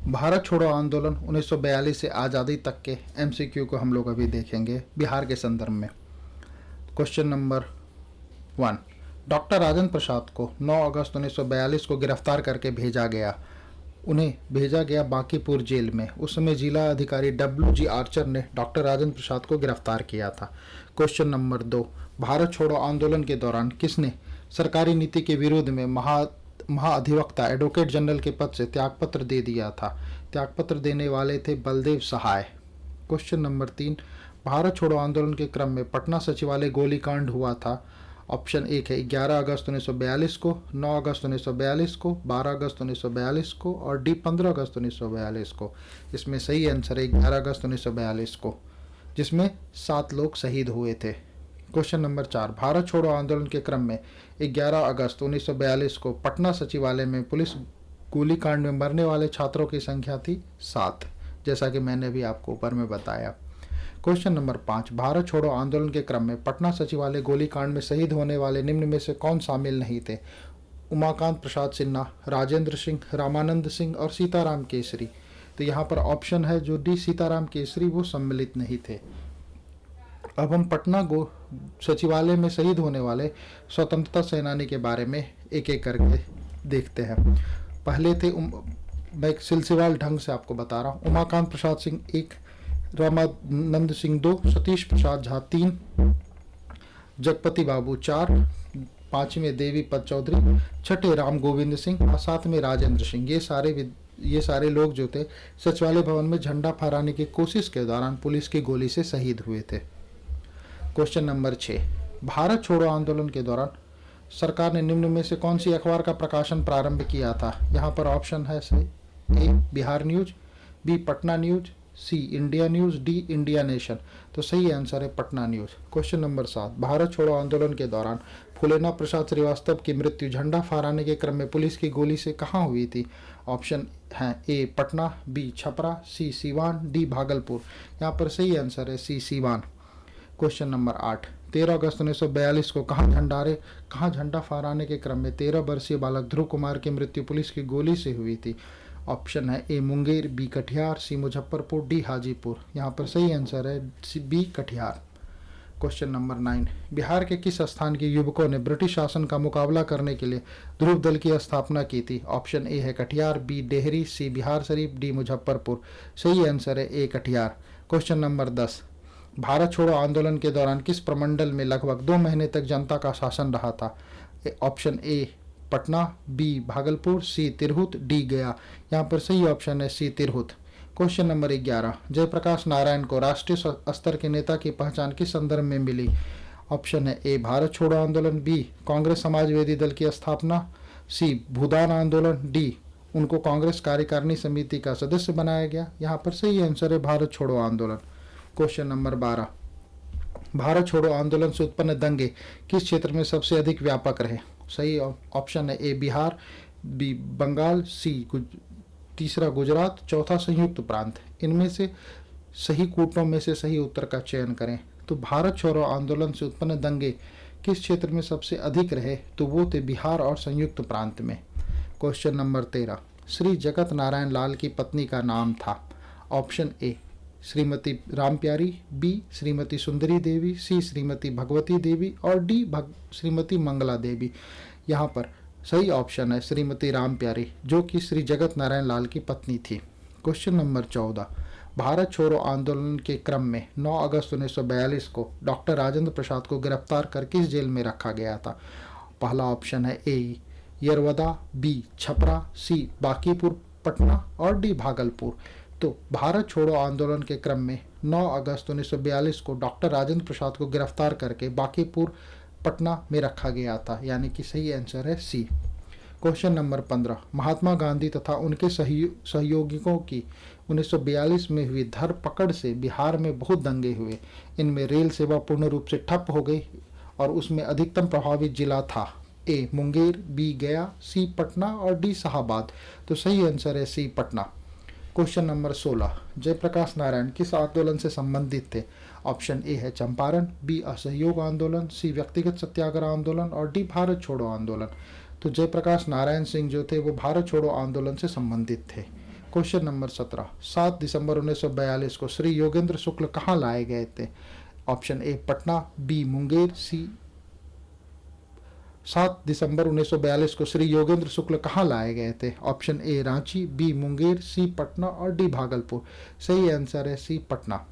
भारत छोड़ो आंदोलन 1942 से आज़ादी तक के एमसीक्यू को हम लोग अभी देखेंगे बिहार के संदर्भ में। क्वेश्चन नंबर 1, डॉक्टर राजेंद्र प्रसाद को 9 अगस्त 1942 को गिरफ्तार करके भेजा गया। उन्हें भेजा गया बांकीपुर जेल में। उस समय जिला अधिकारी WG आर्चर ने डॉक्टर राजेंद्र प्रसाद को गिरफ्तार किया था। क्वेश्चन नंबर 2, भारत छोड़ो आंदोलन के दौरान किसने सरकारी नीति के विरोध में महाअधिवक्ता एडवोकेट जनरल के पद से त्यागपत्र दे दिया था? त्यागपत्र देने वाले थे बलदेव सहाय। क्वेश्चन नंबर 3, भारत छोड़ो आंदोलन के क्रम में पटना सचिवालय गोलीकांड हुआ था। ऑप्शन 1 है 11 अगस्त 1942 को, 9 अगस्त 1942 को, 12 अगस्त 1942 को और डी 15 अगस्त 1942 को। इसमें सही आंसर है 11 अगस्त 1942 को, जिसमें 7 लोग शहीद हुए थे। क्वेश्चन नंबर 4, भारत छोड़ो आंदोलन के क्रम में 11 अगस्त 1942 को पटना सचिवालय में पुलिस गोलीकांड में मरने वाले छात्रों की संख्या थी 7, जैसा कि मैंने भी आपको ऊपर में बताया। क्वेश्चन नंबर 5, भारत छोड़ो आंदोलन के क्रम में पटना सचिवालय गोलीकांड में शहीद होने वाले निम्न में से कौन शामिल नहीं थे? उमाकांत प्रसाद सिन्हा, राजेंद्र सिंह, रामानंद सिंह और सीताराम केसरी। तो यहाँ पर ऑप्शन है जो डी सीताराम केसरी, वो सम्मिलित नहीं थे। अब हम पटना सचिवालय में शहीद होने वाले स्वतंत्रता सेनानी के बारे में एक एक करके देखते हैं। पहले थे मैं एक सिलसिलेवार ढंग से आपको बता रहा हूँ। उमाकांत प्रसाद सिंह 1, रामानंद सिंह 2, सतीश प्रसाद झा 3, जगपति बाबू 4, 5वें देवी पद चौधरी, 6ठे राम गोविंद सिंह और 7वें राजेंद्र सिंह। ये सारे लोग जो थे सचिवालय भवन में झंडा फहराने की कोशिश के दौरान पुलिस की गोली से शहीद हुए थे। क्वेश्चन नंबर 6, भारत छोड़ो आंदोलन के दौरान सरकार ने निम्न में से कौन सी अखबार का प्रकाशन प्रारंभ किया था? यहाँ पर ऑप्शन है सही A Bihar news, B Patna news, C India news, D India nation. तो सही आंसर है Patna news. Question number 7, Bharat छोड़ो आंदोलन के दौरान फूलेना प्रसाद श्रीवास्तव की मृत्यु झंडा फहराने के क्रम में पुलिस की गोली से कहाँ हुई थी? ऑप्शन है ए पटना, बी छपरा, सी सीवान, डी भागलपुर। यहाँ पर सही आंसर है सी सीवान। क्वेश्चन नंबर 8, 13 अगस्त 1942 को कहाँ झंडा फहराने के क्रम में 13 वर्षीय बालक ध्रुव कुमार की मृत्यु पुलिस की गोली से हुई थी? ऑप्शन है A Munger, B Katihar, C Muzaffarpur, D Hajipur. यहाँ पर सही आंसर है B Katihar. Question number 9, Bihar के किस स्थान के युवकों ने ब्रिटिश शासन का मुकाबला करने के लिए ध्रुव दल की स्थापना की थी? ऑप्शन ए है कटिहार, बी डेहरी, सी बिहार शरीफ, डी मुजफ्फरपुर। सही आंसर है ए कटिहार। क्वेश्चन नंबर 10, भारत छोड़ो आंदोलन के दौरान किस प्रमंडल में लगभग 2 महीने तक जनता का शासन रहा था? Option A Patna, B Bhagalpur, C Tirhut, D Gaya. यहाँ पर सही ऑप्शन है C Tirhut. Question number 11, Jayaprakash Narayan को राष्ट्रीय स्तर के नेता की पहचान किस संदर्भ में मिली? ऑप्शन है ए भारत छोड़ो आंदोलन, बी कांग्रेस समाजवादी दल की स्थापना, सी भूदान आंदोलन, डी उनको कांग्रेस कार्यकारिणी समिति का सदस्य बनाया गया। यहाँ पर सही आंसर है भारत छोड़ो आंदोलन। क्वेश्चन नंबर 12, भारत छोड़ो आंदोलन से उत्पन्न दंगे किस क्षेत्र में सबसे अधिक व्यापक रहे? सही ऑप्शन है ए बिहार, बी बंगाल, सी तीसरा गुजरात, चौथा संयुक्त प्रांत। इनमें से सही कूटों में से सही उत्तर का चयन करें। तो भारत छोड़ो आंदोलन से उत्पन्न दंगे किस क्षेत्र में सबसे अधिक रहे? तो वो थे बिहार और संयुक्त प्रांत में। क्वेश्चन नंबर 13, श्री जगत नारायण लाल की पत्नी का नाम था? Option A Shrimati Rampyari, B Shrimati Sundari Devi, सी श्रीमती भगवती देवी और डी श्रीमती मंगला देवी। यहाँ पर सही ऑप्शन है श्रीमती रामप्यारी, जो कि श्री जगत नारायण लाल की पत्नी थी। क्वेश्चन नंबर 14, भारत छोड़ो आंदोलन के क्रम में 9 अगस्त 1942 को डॉक्टर राजेंद्र प्रसाद को गिरफ्तार कर किस जेल में रखा गया था? पहला ऑप्शन है ए यरवदा, बी छपरा, सी बांकीपुर पटना और डी भागलपुर। तो भारत छोड़ो आंदोलन के क्रम में 9 अगस्त 1942 को डॉक्टर राजेंद्र प्रसाद को गिरफ्तार करके बांकीपुर पटना में रखा गया था, यानी कि सही आंसर है सी। क्वेश्चन नंबर 15, महात्मा गांधी तथा उनके सहयोगियों की 1942 में हुई धरपकड़ से बिहार में बहुत दंगे हुए। इनमें रेल सेवा पूर्ण रूप से ठप हो गई और उसमें अधिकतम प्रभावित जिला था ए मुंगेर, बी गया, सी पटना और डी शाहाबाद। तो सही आंसर है C Patna. Question number 16, Jayaprakash Narayan किस आंदोलन से संबंधित थे? ऑप्शन ए है चंपारण, बी असहयोग आंदोलन, सी व्यक्तिगत सत्याग्रह आंदोलन और डी भारत छोड़ो आंदोलन। तो जयप्रकाश नारायण सिंह जो थे वो भारत छोड़ो आंदोलन से संबंधित थे। क्वेश्चन नंबर 17, 7 दिसंबर 1942 को श्री योगेंद्र शुक्ल कहाँ लाए गए थे? Option A Patna, B Munger, C 7 दिसंबर 1942 को श्री योगेंद्र शुक्ल कहाँ लाए गए थे? Option A Ranchi, B Munger, C Patna और डी भागलपुर। सही आंसर है C Patna.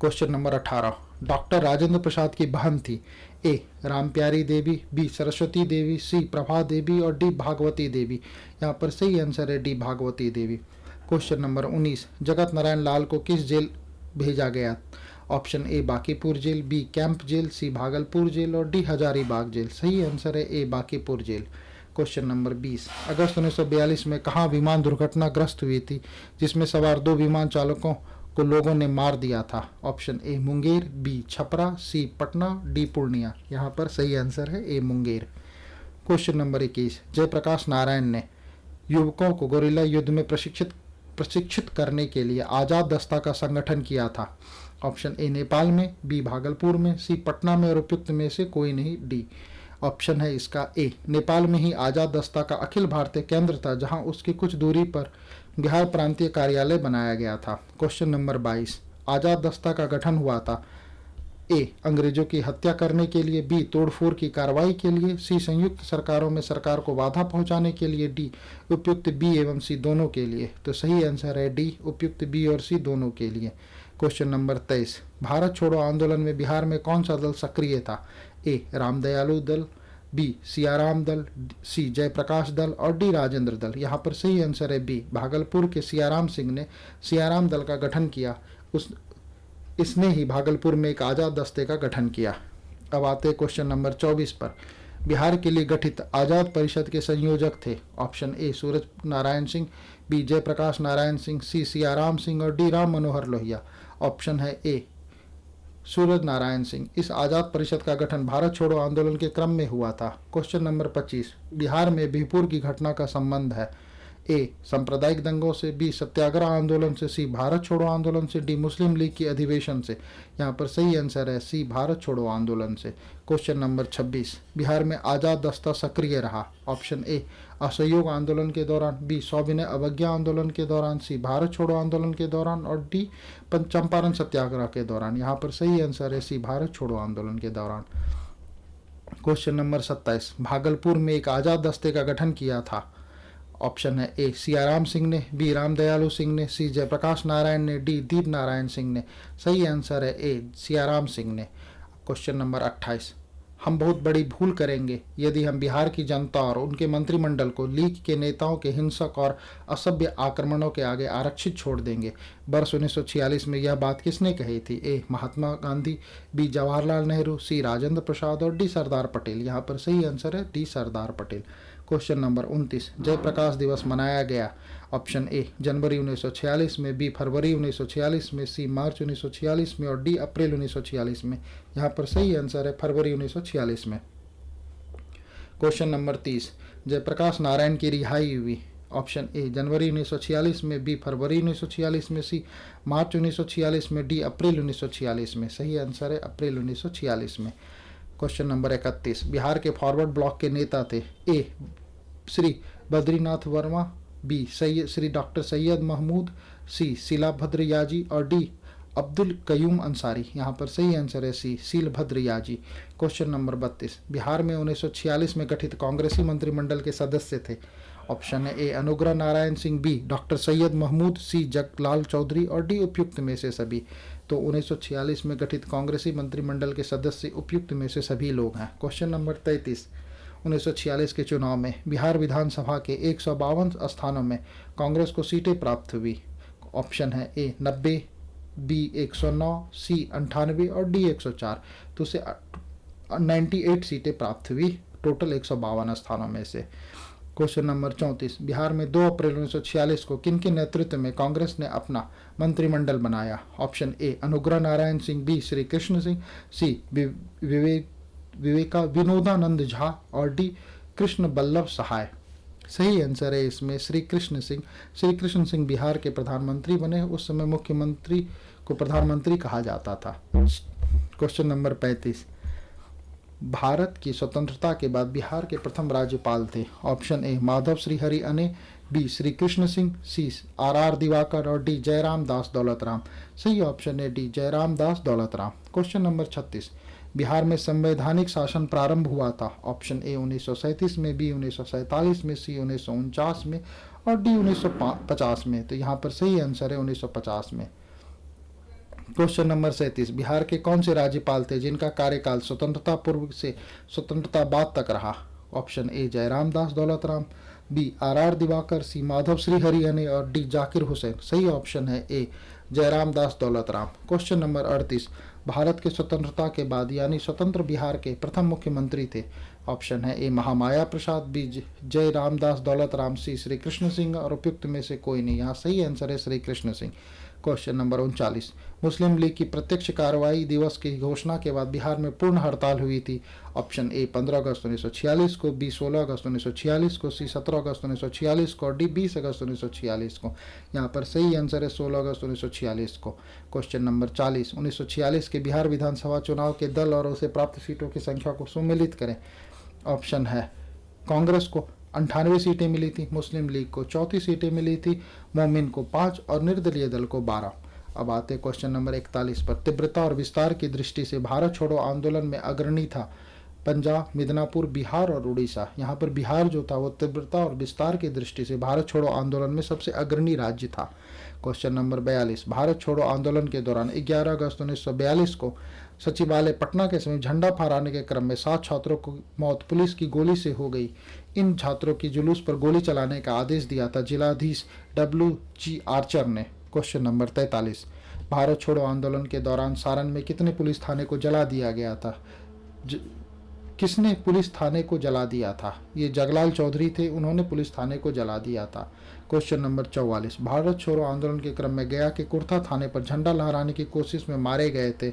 Question number 18, doctor Rajendra Prasad की बहन थी? A Rampyari Devi, B Saraswati Devi, C Prabha Devi और डी भागवती देवी। यहाँ पर सही आंसर है D Bhagwati Devi. Question number 19, Jagat Narayan Lal को किस जेल भेजा गया? Option A Bankipur jail, B camp jail, C Bhagalpur jail और डी हजारीबाग जेल। सही आंसर है A Bankipur jail. Question number 20, अगस्त 1942 में कहाँ विमान दुर्घटनाग्रस्त हुई थी जिसमें सवार 2 विमान चालकों को लोगों ने मार दिया था? Option A Munger, B Chhapra, C Patna, D Purnia. यहाँ पर सही आंसर है A Munger. Question number 21, Jayaprakash Narayan ने युवकों को गोरिल्ला युद्ध में प्रशिक्षित करने के लिए आजाद दस्ता का संगठन किया था? ऑप्शन ए नेपाल में, बी भागलपुर में, सी पटना में और उपयुक्त में से कोई नहीं डी। ऑप्शन है इसका ए, नेपाल में ही आजाद दस्ता का अखिल भारतीय केंद्र था जहां उसकी कुछ दूरी पर बिहार प्रांतीय कार्यालय बनाया गया था। क्वेश्चन नंबर 22, आजाद दस्ता का गठन हुआ था? ए अंग्रेजों की हत्या करने के लिए, बी तोड़फोड़ की कार्रवाई के लिए, सी संयुक्त सरकारों में सरकार को बाधा पहुंचाने के लिए, डी उपयुक्त बी एवं सी दोनों के लिए। तो सही आंसर है डी उपयुक्त बी और सी दोनों के लिए। क्वेश्चन नंबर 23, भारत छोड़ो आंदोलन में बिहार में कौन सा दल सक्रिय था? ए रामदयालु दल, बी सियाराम दल, सी जयप्रकाश दल और डी राजेंद्र दल। यहाँ पर सही आंसर है बी, भागलपुर के सियाराम सिंह ने सियाराम दल का गठन किया। इसने ही भागलपुर में एक आजाद दस्ते का गठन किया। अब आते क्वेश्चन नंबर 24 पर, बिहार के लिए गठित आजाद परिषद के संयोजक थे? Option A Suraj Narayan Singh, B Jayaprakash Narayan Singh, C Siyaram Singh और डी राम मनोहर लोहिया। ऑप्शन है ए सूरज नारायण सिंह। इस आजाद परिषद का गठन भारत छोड़ो आंदोलन के क्रम में हुआ था। क्वेश्चन नंबर 25, बिहार में बिहपुर की घटना का संबंध है? ए सांप्रदायिक दंगों से, बी सत्याग्रह आंदोलन से, सी भारत छोड़ो आंदोलन से, डी मुस्लिम लीग की अधिवेशन से। यहाँ पर सही आंसर है सी भारत छोड़ो आंदोलन से। क्वेश्चन नंबर 26, बिहार में आजाद दस्ता सक्रिय रहा? ऑप्शन ए असहयोग आंदोलन के दौरान, बी सविनय अवज्ञा आंदोलन के दौरान, सी भारत छोड़ो आंदोलन के दौरान और डी चंपारण सत्याग्रह के दौरान। यहाँ पर सही आंसर है सी भारत छोड़ो आंदोलन के दौरान। क्वेश्चन नंबर 27, भागलपुर में एक आजाद दस्ते का गठन किया था? ऑप्शन है ए सियाराम सिंह ने, बी रामदयालु सिंह ने, सी जयप्रकाश नारायण ने, डी दीप नारायण सिंह ने। सही आंसर है ए सियाराम सिंह ने। क्वेश्चन नंबर 28, हम बहुत बड़ी भूल करेंगे यदि हम बिहार की जनता और उनके मंत्रिमंडल को लीग के नेताओं के हिंसक और असभ्य आक्रमणों के आगे आरक्षित छोड़ देंगे। वर्ष 1946 में यह बात किसने कही थी? ए महात्मा गांधी, बी जवाहरलाल नेहरू, सी राजेंद्र प्रसाद और डी सरदार पटेल। यहाँ पर सही आंसर है D Sardar Patel. Question number 29, Jayaprakash दिवस मनाया गया? ऑप्शन ए जनवरी 1946 में, बी फरवरी 1946 में, सी मार्च 1946 में और डी अप्रैल 1946 में। यहाँ पर सही आंसर है फरवरी 1946 में। क्वेश्चन नंबर 30, जयप्रकाश नारायण की रिहाई हुई? ऑप्शन ए जनवरी 1946 में, बी फरवरी 1946 में, सी मार्च 1946 में, डी अप्रैल 1946 में। सही आंसर है अप्रैल 1946 में। क्वेश्चन नंबर 31, बिहार के फॉरवर्ड ब्लॉक के नेता थे? ए श्री बद्रीनाथ वर्मा, बी श्री डॉक्टर सैयद महमूद, सी सीलभद्र याजी और डी अब्दुल कयूम अंसारी। यहाँ पर सही आंसर है सी सीलभद्र याजी। क्वेश्चन नंबर 32, बिहार में 1946 में गठित कांग्रेसी मंत्रिमंडल के सदस्य थे? ऑप्शन है ए अनुग्रह नारायण सिंह, बी डॉक्टर सैयद महमूद, सी जगलाल चौधरी और डी उपयुक्त में से सभी। तो 1946 में गठित कांग्रेसी मंत्रिमंडल के सदस्य उपयुक्त में से सभी लोग हैं। क्वेश्चन नंबर 33, 1946 के चुनाव में बिहार विधानसभा के 152 स्थानों में कांग्रेस को सीटें प्राप्त हुई। ऑप्शन है ए 90, बी 109, सी 98 और डी 104। तो उसे 98 सीटें प्राप्त हुई टोटल 152 स्थानों में से। क्वेश्चन नंबर 34, बिहार में 2 अप्रैल 1946 को किन के नेतृत्व में कांग्रेस ने अपना मंत्रिमंडल बनाया? Option A Anugrah Narayan Singh, B Shri Krishna Singh, सी विनोदानंद झा और डी कृष्ण बल्लभ सहाय। सही आंसर है इसमें श्री कृष्ण सिंह। श्री कृष्ण सिंह बिहार के प्रधानमंत्री बने। उस समय मुख्यमंत्री को प्रधानमंत्री कहा जाता था। क्वेश्चन नंबर 35, भारत की स्वतंत्रता के बाद बिहार के प्रथम राज्यपाल थे? Option A Madhav Shri Hari Aney, B Shri Krishna Singh, C R Diwakar और डी जयराम दास दौलत राम। सही ऑप्शन है डी जयराम दास दौलत राम। क्वेश्चन नंबर 36, बिहार में संवैधानिक शासन प्रारंभ हुआ था। ऑप्शन ए 1937 में, बी 1947 में, सी 1949 में और डी 1950 में। तो यहाँ पर सही आंसर है 1950 में। क्वेश्चन नंबर 37, बिहार के कौन से राज्यपाल थे जिनका कार्यकाल स्वतंत्रता पूर्व से स्वतंत्रता बाद तक रहा। Option A Jairam Das Daulat Ram, B are Diwakar, सी माधव श्री हरियाणे और डी जाकिर हुसैन। सही ऑप्शन है ए जयराम दास दौलत राम। क्वेश्चन नंबर 38, भारत के स्वतंत्रता के बाद यानी स्वतंत्र बिहार के प्रथम मुख्यमंत्री थे। ऑप्शन है ए महामाया प्रसाद, बी जय रामदास दौलत राम, सी श्री कृष्ण सिंह और उपयुक्त में से कोई नहीं। यहाँ सही आंसर है श्री कृष्ण सिंह। क्वेश्चन नंबर 39, मुस्लिम लीग की प्रत्यक्ष कार्रवाई दिवस की घोषणा के बाद बिहार में पूर्ण हड़ताल हुई थी। ऑप्शन ए 15 अगस्त 1946 को, बी 16 अगस्त 1946 को, सी 17 अगस्त 1946 को और डी 20 अगस्त 1946 को। यहाँ पर सही आंसर है 16 अगस्त 1946 को। क्वेश्चन नंबर 40, 1946 के बिहार विधानसभा चुनाव के दल और उसे प्राप्त सीटों की संख्या को सुमेलित करें। ऑप्शन है कांग्रेस को 98 सीटें मिली थी, मुस्लिम लीग को 34 सीटें मिली थी, मोमिन को 5 और निर्दलीय दल को 12। अब आते क्वेश्चन नंबर 41 पर। तीव्रता और विस्तार की दृष्टि से भारत छोड़ो आंदोलन में अग्रणी था पंजाब, मिदनापुर, बिहार और उड़ीसा। यहाँ पर बिहार जो था वो तीव्रता और विस्तार की दृष्टि से भारत छोड़ो आंदोलन में सबसे अग्रणी राज्य था। क्वेश्चन नंबर 42, भारत छोड़ो आंदोलन के दौरान 11 अगस्त 1942 को सचिवालय पटना के समय झंडा फहराने के क्रम में 7 छात्रों की मौत पुलिस की गोली से हो गई। इन छात्रों की जुलूस पर गोली चलाने का आदेश दिया था जिलाधीश WG आर्चर ने। क्वेश्चन नंबर 43, भारत छोड़ो आंदोलन के दौरान सारण में कितने पुलिस थाने को जला दिया गया था। किसने पुलिस थाने को जला दिया था। ये जगलाल चौधरी थे, उन्होंने पुलिस थाने को जला दिया था। क्वेश्चन नंबर 44, भारत छोड़ो आंदोलन के क्रम में गया के कुर्था थाने पर झंडा लहराने की कोशिश में मारे गए थे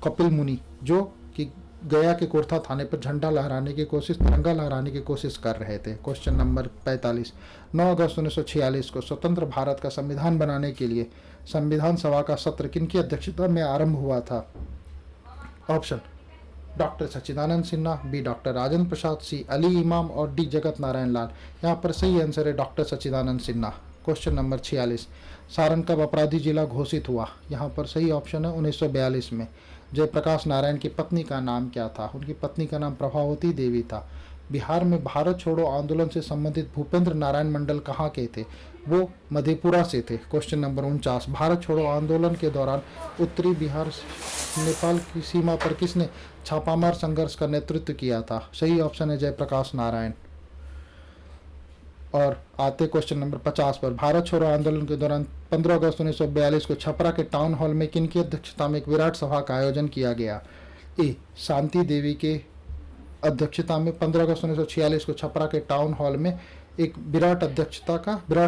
कपिल मुनि, जो कि गया के कुर्था थाने पर झंडा लहराने की कोशिश, तिरंगा लहराने की कोशिश कर रहे थे। क्वेश्चन नंबर 45, 9 अगस्त 1946 को स्वतंत्र भारत का संविधान बनाने के लिए संविधान सभा का सत्र किनकी अध्यक्षता में आरंभ हुआ था। ऑप्शन डॉक्टर सच्चिदानंद सिन्हा, बी डॉक्टर राजेंद्र प्रसाद, सी अली इमाम और डी जगत नारायण लाल। यहाँ पर सही आंसर है डॉक्टर सच्चिदानंद सिन्हा। क्वेश्चन नंबर 46, सारण कब अपराधी जिला घोषित हुआ। यहाँ पर सही ऑप्शन है 1942 में। जयप्रकाश नारायण की पत्नी का नाम क्या था। उनकी पत्नी का नाम प्रभावती देवी था। बिहार में भारत छोड़ो आंदोलन से संबंधित भूपेंद्र नारायण मंडल कहाँ के थे। वो मधेपुरा से थे। क्वेश्चन नंबर 49, भारत छोड़ो आंदोलन के दौरान उत्तरी बिहार नेपाल की सीमा पर किसने छापामार संघर्ष का नेतृत्व किया था। सही ऑप्शन है जयप्रकाश नारायण। और आते क्वेश्चन नंबर 50 पर। भारत छोड़ो आंदोलन के दौरान 15 अगस्त 1942 को छपरा के टाउन हॉल में किनकी अध्यक्षता में एक विराट सभा का आयोजन किया गया। ए शांति देवी के अध्यक्षता में 15 अगस्त 1946 को छपरा के टाउन हॉल में एक विराट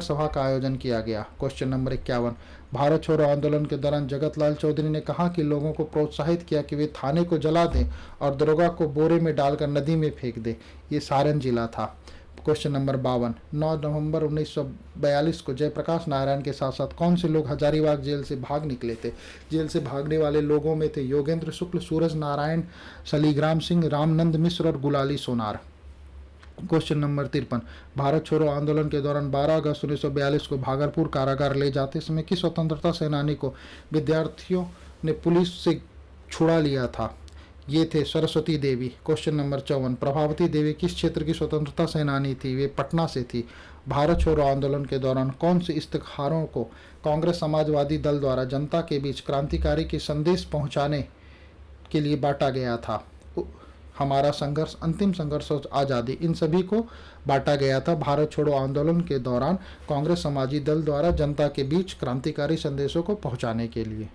सभा का आयोजन किया गया। क्वेश्चन नंबर 51, भारत छोड़ो आंदोलन के दौरान जगत लाल चौधरी ने कहा कि लोगों को प्रोत्साहित किया कि वे थाने को जला दें और दरोगा को बोरे में डालकर नदी में फेंक दें। ये सारण जिला था। क्वेश्चन नंबर 52, 9 नवंबर 1942 को जयप्रकाश नारायण के साथ साथ कौन से लोग हजारीबाग जेल से भाग निकले थे। जेल से भागने वाले लोगों में थे योगेंद्र शुक्ल, सूरज नारायण, सलीग्राम सिंह, रामनंद मिश्र और गुलाली सोनार। क्वेश्चन नंबर 53, भारत छोड़ो आंदोलन के दौरान 12 अगस्त 1942 को भागलपुर कारागार ले जाते समय किस स्वतंत्रता सेनानी को विद्यार्थियों ने पुलिस से छुड़ा लिया था। ये थे सरस्वती देवी। क्वेश्चन नंबर 54, प्रभावती देवी किस क्षेत्र की स्वतंत्रता सेनानी थी। वे पटना से थी। भारत छोड़ो आंदोलन के दौरान कौन से इस्तिहारों को कांग्रेस समाजवादी दल द्वारा जनता के बीच क्रांतिकारी के संदेश पहुंचाने के लिए बांटा गया था। हमारा संघर्ष, अंतिम संघर्ष और आज़ादी, इन सभी को बांटा गया था भारत छोड़ो आंदोलन के दौरान कांग्रेस समाजी दल द्वारा जनता के बीच क्रांतिकारी संदेशों को पहुंचाने के लिए।